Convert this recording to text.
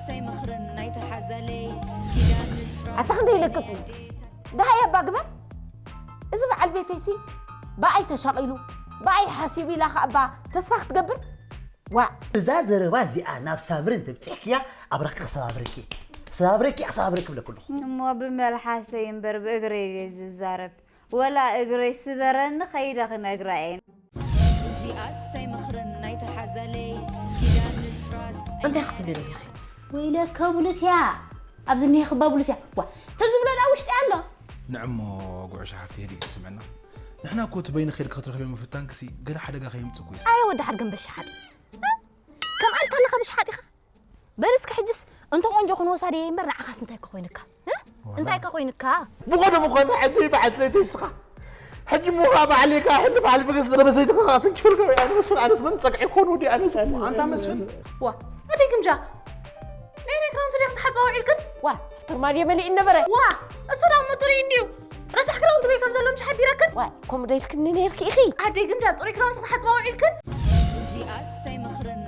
أسي مخرن نايت حزلي أتخدي لك قصو ده هيا باقبة إذا بعل بيتيسي باعي تشغيلو باعي حاسيبي لا خأبا تسفخ تقبر وا زازر وازي أنا بسابرين تبتحكيا أبرك صابركي صابرك بلا كله مو بملح سين برب إجري زارب ولا إجري سبرن خير خن إجرين زي أسي مخرن نايت حزلي أنت أختي لي يا أخي ويلا كابولسيا أبزني خبابولسيا وا تزبلون أوش تعلو نعم قعش حفتي هديك سمعنا نحنا كنت بين خير كتر خبي مفتان كسي قال حدا خيم تسكويس أيوة ده حد جنب الشحات كم قلت لك خبش حد إخا برسك حجس أنتم أنجو خنوا صاري مرة عخاس أنت كخوينك أنت كخوينك بغنا عندي بعد لي تسخة حجموها بعليك حد بعلي بقص بس يتخاطن شو القوي أنا بس من تقع يكون ودي أنا أنت مسفن وا أديك نجا نيني كرام تريق تحت باوعيلكن وا افتر مريم اللي إنه برا وا الصلاة مطرينيو رسح كرام تبي كم زلمش حد يركن وا كم ريلكن نيركي إخي أديك نجا طريق كرام تحت باوعيلكن زي أسي مخرن